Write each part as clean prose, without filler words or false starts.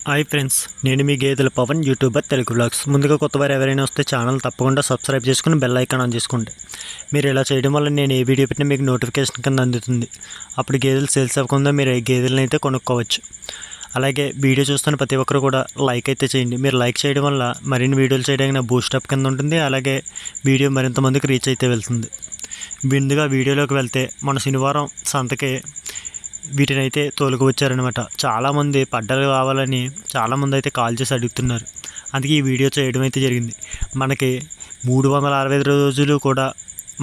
Hi friends, నేను మీ గేదెల Pawan YouTuber Telugu vlogs. ముందుగా కొత్తవారు ఎవరైనా వస్తే ఛానల్ తప్పకుండా సబ్స్క్రైబ్ చేసుకుని బెల్ ఐకాన్ ఆన్ చేసుకోండి. మీరు ఇలా చేయడం వల్ల నేను ఏ వీడియో పెట్టినా మీకు నోటిఫికేషన్ కింద అందుతుంది. అప్పుడు గేదెలు సేల్స్ అవ్వకుండా మీరు ఏ గేదెలను అయితే కొనుక్కోవచ్చు. అలాగే వీడియో చూస్తున్న ప్రతి ఒక్కరు కూడా లైక్ అయితే చేయండి. మీరు లైక్ చేయడం వల్ల మరిన్ని వీడియోలు చేయడానికి నా బూస్టప్ కింద ఉంటుంది. అలాగే వీడియో మరింత మందికి రీచ్ అయితే వెళ్తుంది. ముందుగా వీడియోలోకి వెళ్తే మన శనివారం సంతకి వీటిని అయితే తోలుకు వచ్చారనమాట. చాలామంది పడ్డలు కావాలని చాలామంది అయితే కాల్ చేసి అడుగుతున్నారు. అందుకే ఈ వీడియో చేయడం అయితే జరిగింది. మనకి 365 రోజులు కూడా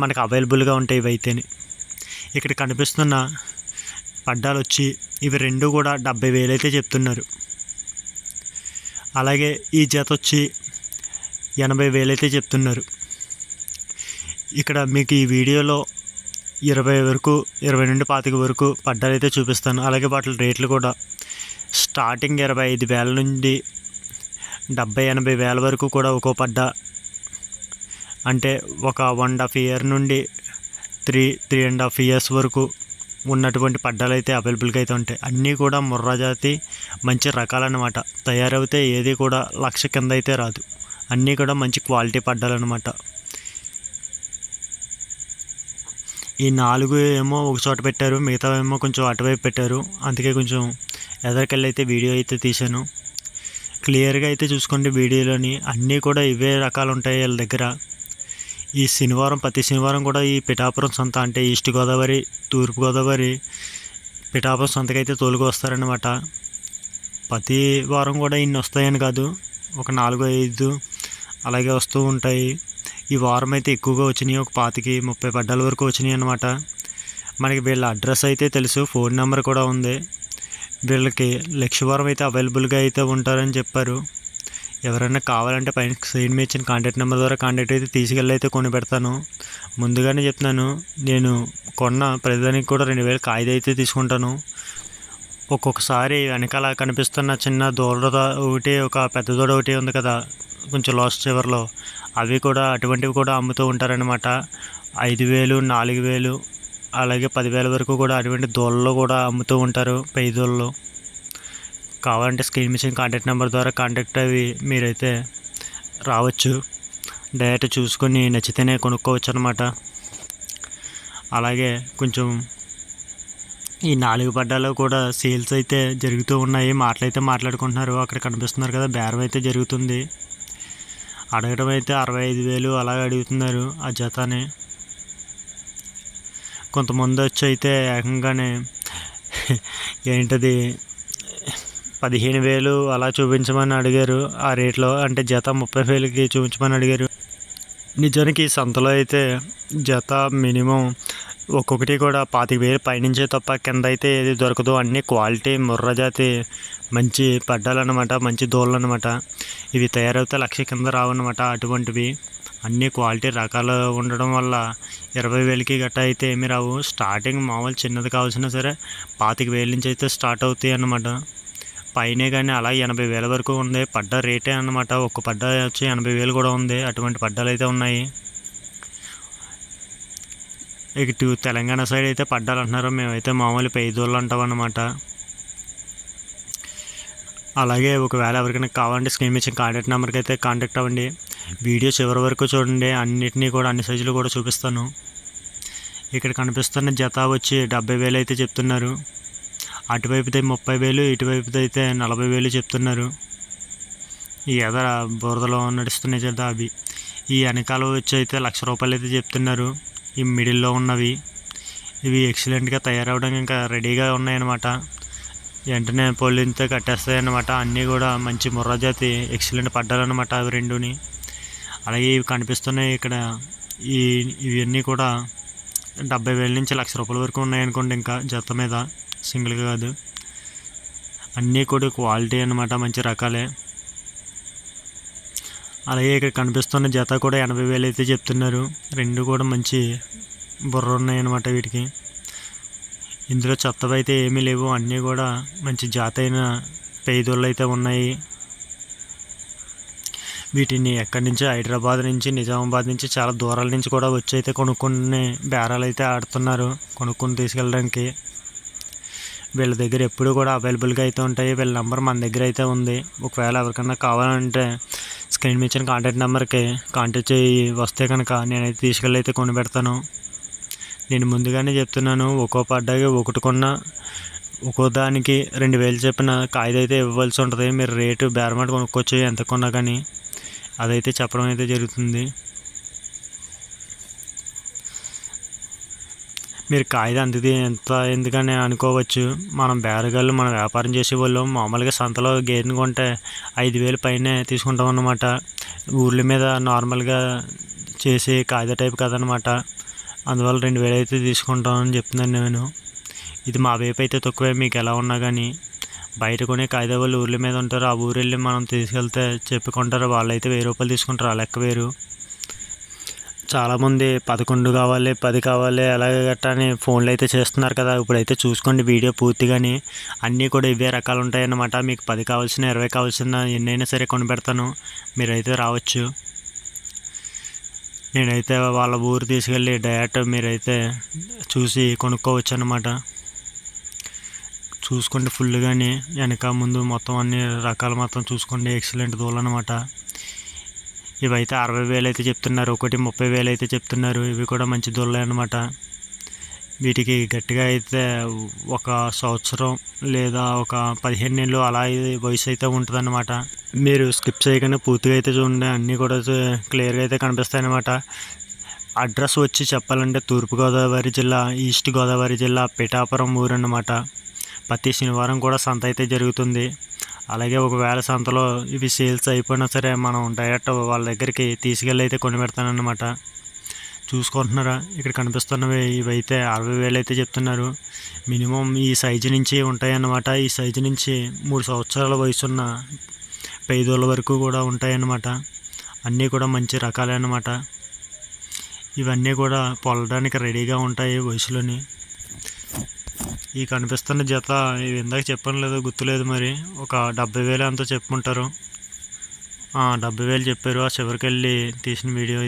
మనకు అవైలబుల్గా ఉంటాయి ఇవి అయితేనే. ఇక్కడ కనిపిస్తున్న పడ్డాలు వచ్చి ఇవి రెండు కూడా 70,000 అయితే చెప్తున్నారు. అలాగే ఈ జత వచ్చి 80,000 అయితే చెప్తున్నారు. ఇక్కడ మీకు ఈ వీడియోలో 20 నుండి 25 వరకు పడ్డాలు అయితే చూపిస్తాను. అలాగే వాటి రేట్లు కూడా స్టార్టింగ్ 25,000 నుండి 70,000-80,000 వరకు కూడా ఒక్కో పడ్డా, అంటే ఒక 1.5 ఇయర్ నుండి 3.5 ఇయర్స్ వరకు ఉన్నటువంటి పడ్డాలు అయితే అవైలబుల్గా అయితే ఉంటాయి. అన్నీ కూడా ముర్రా జాతి మంచి రకాలన్నమాట. తయారైతే ఏది కూడా 1,00,000 కింద అయితే రాదు. అన్నీ కూడా మంచి క్వాలిటీ పడ్డాలు అన్నమాట. ఈ 4 ఏమో ఒక చోట పెట్టారు, మిగతా ఏమో కొంచెం అటువైపు పెట్టారు. అందుకే కొంచెం ఎదరికెళ్ళి అయితే వీడియో అయితే తీశాను. క్లియర్గా అయితే చూసుకోండి. వీడియోలోని అన్నీ కూడా ఇవే రకాలు ఉంటాయి వీళ్ళ దగ్గర. ఈ శనివారం ప్రతి శనివారం కూడా ఈ పిఠాపురం సంత, అంటే ఈస్ట్ గోదావరి, తూర్పు గోదావరి, పిఠాపురం సంతకైతే తోలుకు వస్తారనమాట. ప్రతి వారం కూడా ఇన్ని వస్తాయని కాదు, ఒక 4-5 అలాగే వస్తూ ఉంటాయి. ఈ వారం అయితే ఎక్కువగా వచ్చినాయి, ఒక 25-30 పడ్డాల వరకు వచ్చినాయి అన్నమాట. మనకి వీళ్ళ అడ్రస్ అయితే తెలుసు, ఫోన్ నెంబర్ కూడా ఉంది. వీళ్ళకి లక్షవారం అయితే అవైలబుల్గా అయితే ఉంటారని చెప్పారు. ఎవరైనా కావాలంటే పైన స్క్రీన్ మీద ఇచ్చిన కాంటాక్ట్ నెంబర్ ద్వారా కాంటాక్ట్ అయితే తీసుకెళ్ళి అయితే కొని పెడతాను. ముందుగానే చెప్తున్నాను, నేను కొన్న ప్రతిదానికి కూడా 2,000 కాయిదా అయితే తీసుకుంటాను. ఒక్కొక్కసారి వెనకాల కనిపిస్తున్న చిన్న దూడ ఒకటి, ఒక పెద్ద దూడ ఒకటి ఉంది కదా కొంచెం లాస్ట్ చివర్లో, అవి కూడా అటువంటివి కూడా అమ్ముతూ ఉంటారనమాట. 5,000, 4,000 అలాగే 10,000 వరకు కూడా అటువంటి దూడల్లో కూడా అమ్ముతూ ఉంటారు. పెయ్యి దూడలు కావాలంటే స్క్రీన్ మిషన్ కాంటాక్ట్ నెంబర్ ద్వారా కాంటాక్ట్ అవి మీరైతే రావచ్చు. డైరెక్ట్ చూసుకొని నచ్చితేనే కొనుక్కోవచ్చు అనమాట. అలాగే కొంచెం ఈ 4 పడ్డాలో కూడా సేల్స్ అయితే జరుగుతూ ఉన్నాయి. మాటలైతే మాట్లాడుకుంటున్నారు. అక్కడ కనిపిస్తున్నారు కదా, బేరం అయితే జరుగుతుంది. అడగడం అయితే 65,000 అలాగే అడుగుతున్నారు ఆ జతని. కొంతమంది వచ్చి అయితే ఏకంగానే ఏంటది 15,000 అలా చూపించమని అడిగారు ఆ రేట్లో, అంటే జత 30,000కి చూపించమని అడిగారు. నిజానికి సంతలో అయితే జత మినిమం ఒక్కొక్కటి కూడా 25,000 పైనుంచే తప్ప కింద అయితే ఏది దొరకదు. అన్నీ క్వాలిటీ ముర్రా జాతి మంచి పడ్డాలన్నమాట, మంచి దూడలు అనమాట. ఇవి తయారైతే 1,00,000 కింద రావన్నమాట. అటువంటివి అన్నీ క్వాలిటీ రకాలు ఉండడం వల్ల 20,000కి గట్టా అయితే ఏమి రావు. స్టార్టింగ్ మామూలు చిన్నది కావాల్సినా సరే 25,000 నుంచి అయితే స్టార్ట్ అవుతాయి అన్నమాట. పైనే కానీ అలా 80,000 వరకు ఉంది పడ్డ రేటే అన్నమాట. ఒక్క పడ్డ వచ్చి 80,000 కూడా ఉంది. అటువంటి పడ్డాలు అయితే ఉన్నాయి. ఇటు తెలంగాణ సైడ్ అయితే పడ్డాలు అంటున్నారు, మేమైతే మామూలు పెయ్యి దూడలు అంటాం అన్నమాట. అలాగే ఒకవేళ ఎవరికైనా కావాలంటే స్క్రీన్ మీద కాంటాక్ట్ నెంబర్కి అయితే కాంటాక్ట్ అవ్వండి. వీడియో చివరి వరకు చూడండి, అన్నిటినీ కూడా అన్ని సైజులు కూడా చూపిస్తాను. ఇక్కడ కనిపిస్తున్న జత వచ్చి 70,000 అయితే చెప్తున్నారు. అటువైపుది 30,000, ఇటువైపుది అయితే 40,000 చెప్తున్నారు. ఈ ఎదర బురదలో నడుస్తున్నాయి కదా అవి. ఈ వెనకాల వచ్చి అయితే 1,00,000 రూపాయలు అయితే చెప్తున్నారు. ఈ మిడిల్లో ఉన్నవి ఇవి ఎక్సలెంట్గా తయారవడానికి ఇంకా రెడీగా ఉన్నాయన్నమాట. వెంటనే పొల్లింతో కట్టేస్తాయి అన్నమాట. అన్నీ కూడా మంచి ముర్రా జాతి ఎక్సలెంట్ పడ్డాలన్నమాట అవి రెండుని. అలాగే ఇవి కనిపిస్తున్నాయి ఇక్కడ. ఇవన్నీ కూడా 70,000 నుంచి 1,00,000 రూపాయల వరకు ఉన్నాయనుకోండి. ఇంకా జత మీద సింగిల్గా కాదు, అన్నీ కూడా క్వాలిటీ అన్నమాట, మంచి రకాలే. అలాగే ఇక్కడ కనిపిస్తున్న జత కూడా 80,000 అయితే చెప్తున్నారు. రెండు కూడా మంచి బుర్ర ఉన్నాయన్నమాట వీటికి. ఇందులో చెత్తవి అయితే ఏమీ లేవు, అన్నీ కూడా మంచి జాతి అయిన పెయ్యి దూడలు అయితే ఉన్నాయి. వీటిని ఎక్కడి నుంచి, హైదరాబాద్ నుంచి, నిజామాబాద్ నుంచి, చాలా దూరాల నుంచి కూడా వచ్చి అయితే కొనుక్కొని బేరాలు అయితే ఆడుతున్నారు కొనుక్కొని తీసుకెళ్ళడానికి. వీళ్ళ దగ్గర ఎప్పుడు కూడా అవైలబుల్గా అయితే ఉంటాయి. వీళ్ళ నెంబర్ మన దగ్గర అయితే ఉంది. ఒకవేళ ఎవరికన్నా కావాలంటే స్క్రీన్ మీద ఇచ్చిన కాంటాక్ట్ నెంబర్కి కాంటాక్ట్ చేయి వస్తే కనుక నేనైతే తీసుకెళ్ళి అయితే కొనిపెడతాను. నేను ముందుగానే చెప్తున్నాను, ఒక్కో పడ్డాకి ఒకటి కొన్న ఒక్కో దానికి 2000 చెప్పిన కాయిదా అయితే ఇవ్వాల్సి ఉంటుంది. మీరు రేటు బేరమాట కొనుక్కోవచ్చు ఎంత కొన్నా కానీ, అదైతే చెప్పడం అయితే జరుగుతుంది. మీరు కాయిదా అంతది ఎంత ఎందుకని అనుకోవచ్చు. మనం బేరగాళ్ళు మనం వ్యాపారం చేసేవాళ్ళు మామూలుగా సంతలో గేదెని కొంటే 5000 పైనే తీసుకుంటాం అన్నమాట. ఊర్ల మీద నార్మల్గా చేసే కాయిదా టైప్ కదనమాట. అందువల్ల 2000 అయితే తీసుకుంటామని చెప్తున్నాను నేను. ఇది మా వైపు అయితే తక్కువే, మీకు ఎలా ఉన్నా కానీ. బయట కొనే కాయిదా వాళ్ళు ఊర్ల మీద ఉంటారు, ఆ ఊరు వెళ్ళి మనం తీసుకెళ్తే చెప్పుకుంటారు, వాళ్ళైతే 1000 రూపాయలు తీసుకుంటారు, ఆ లెక్క వేరు. చాలామంది 11 కావాలి 10 కావాలి అలాగే గట్టా అని ఫోన్లు అయితే చేస్తున్నారు కదా. ఇప్పుడైతే చూసుకోండి వీడియో పూర్తిగాని, అన్నీ కూడా ఇవే రకాలు ఉంటాయన్నమాట. మీకు 10 కావాల్సిన 20 కావాల్సిన ఎన్నైనా సరే కొనిపెడతాను, మీరైతే రావచ్చు. నేనైతే వాళ్ళ ఊరు తీసుకెళ్ళి డైరెక్ట్ మీరైతే చూసి కొనుక్కోవచ్చు అన్నమాట. చూసుకోండి ఫుల్గాని, వెనక ముందు మొత్తం అన్ని రకాలు మొత్తం చూసుకోండి. ఎక్సలెంట్ దూలు అనమాట. ఇవైతే 60,000 అయితే చెప్తున్నారు, ఒకటి 30,000 అయితే చెప్తున్నారు. ఇవి కూడా మంచి దూళ్ళే అనమాట. వీటికి గట్టిగా అయితే 1 సంవత్సరం లేదా ఒక 15 ఏళ్ళు అలా వయసు అయితే ఉంటుంది అన్నమాట. మీరు స్కిప్ చేయకుండా పూర్తిగా అయితే చూడండి, అన్నీ కూడా క్లియర్గా అయితే కనిపిస్తాయి అన్నమాట. అడ్రస్ వచ్చి చెప్పాలంటే తూర్పుగోదావరి జిల్లా, ఈస్ట్ గోదావరి జిల్లా, పిఠాపురం ఊరు అన్నమాట. ప్రతి శనివారం కూడా సంత అయితే జరుగుతుంది. అలాగే ఒకవేళ సంతలో ఇవి సేల్స్ అయిపోయినా సరే మనం డైరెక్ట్ వాళ్ళ దగ్గరికి తీసుకెళ్ళి అయితే కొనిపెడతానన్నమాట. చూసుకుంటున్నారా ఇక్కడ కనిపిస్తున్నవి, ఇవైతే 60,000 అయితే చెప్తున్నారు. మినిమం ఈ సైజు నుంచి ఉంటాయన్నమాట. ఈ సైజు నుంచి 3 సంవత్సరాల వయసున్న పేదోళ్ళ వరకు కూడా ఉంటాయన్నమాట. అన్నీ కూడా మంచి రకాలే అన్నమాట. ఇవన్నీ కూడా పొలడానికి రెడీగా ఉంటాయి వయసులోని. ఈ కనిపిస్తున్న జత ఇవి ఇందాక చెప్పను లేదో గుర్తులేదు, మరి ఒక 70,000 అంతా చెప్పుకుంటారు. 70,000 చెప్పారు. ఆ చివరికి వెళ్ళి తీసిన వీడియో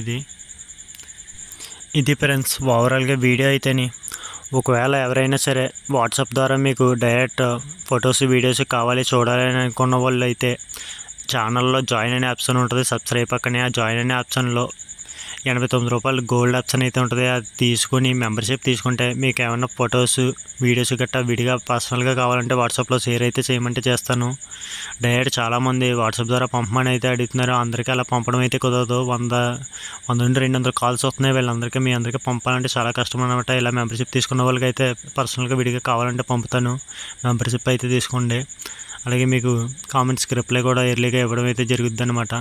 ఇది ఫ్రెండ్స్ ఓవరాల్గా వీడియో అయితేని. ఒకవేళ ఎవరైనా సరే వాట్సాప్ ద్వారా మీకు డైరెక్ట్ ఫొటోస్ వీడియోస్ కావాలి చూడాలని అనుకున్న వాళ్ళు అయితే ఛానల్లో జాయిన్ అనే ఆప్షన్ ఉంటుంది. సబ్స్క్రైబ్ పక్కనే ఆ జాయిన్ అనే ఆప్షన్లో 89 రూపాయలు గోల్డ్ ఆప్షన్ అయితే ఉంటుంది. అది తీసుకొని మెంబర్షిప్ తీసుకుంటే మీకు ఏమైనా ఫొటోస్ వీడియోస్ గట్టా విడిగా పర్సనల్గా కావాలంటే వాట్సాప్లో షేర్ అయితే చేయమంటే చేస్తాను. డైరెక్ట్ చాలామంది వాట్సాప్ ద్వారా పంపమని అయితే అడుగుతున్నారు. అందరికీ అలా పంపడం అయితే కుదరదు. 100 నుండి 200 కాల్స్ వస్తున్నాయి. వీళ్ళందరికీ మీ అందరికీ పంపాలంటే చాలా కష్టం అనమాట. ఇలా మెంబర్షిప్ తీసుకున్న వాళ్ళకి అయితే పర్సనల్గా విడిగా కావాలంటే పంపుతాను. మెంబర్షిప్ అయితే తీసుకోండి. అలాగే మీకు కామెంట్స్కి రిప్లై కూడా ఎర్లీగా ఇవ్వడం అయితే జరుగుద్ది అనమాట.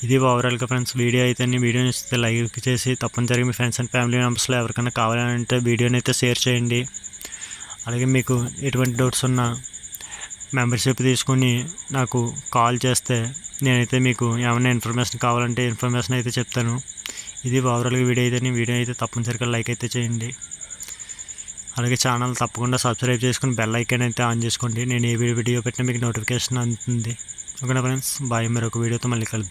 ఇది ఓవరాల్గా ఫ్రెండ్స్ వీడియో అయితే. వీడియోని ఇస్తే లైక్ చేసి తప్పనిసరిగా మీ ఫ్రెండ్స్ అండ్ ఫ్యామిలీ మెంబర్స్లో ఎవరికైనా కావాలంటే వీడియోని అయితే షేర్ చేయండి. అలాగే మీకు ఎటువంటి డౌట్స్ ఉన్నా మెంబర్షిప్ తీసుకుని నాకు కాల్ చేస్తే నేనైతే మీకు ఏమైనా ఇన్ఫర్మేషన్ కావాలంటే ఇన్ఫర్మేషన్ అయితే చెప్తాను. ఇది ఓవరాల్గా వీడియో అయితే. వీడియో అయితే తప్పనిసరిగా లైక్ అయితే చేయండి. అలాగే ఛానల్ తప్పకుండా సబ్స్క్రైబ్ చేసుకుని బెల్ ఐకాన్ అయితే ఆన్ చేసుకోండి. నేను ఏ వీడియో పెట్టినా మీకు నోటిఫికేషన్ అందుతుంది. ఓకేనా ఫ్రెండ్స్, బాయ్. మరొక వీడియోతో మళ్ళీ కలుద్దాం.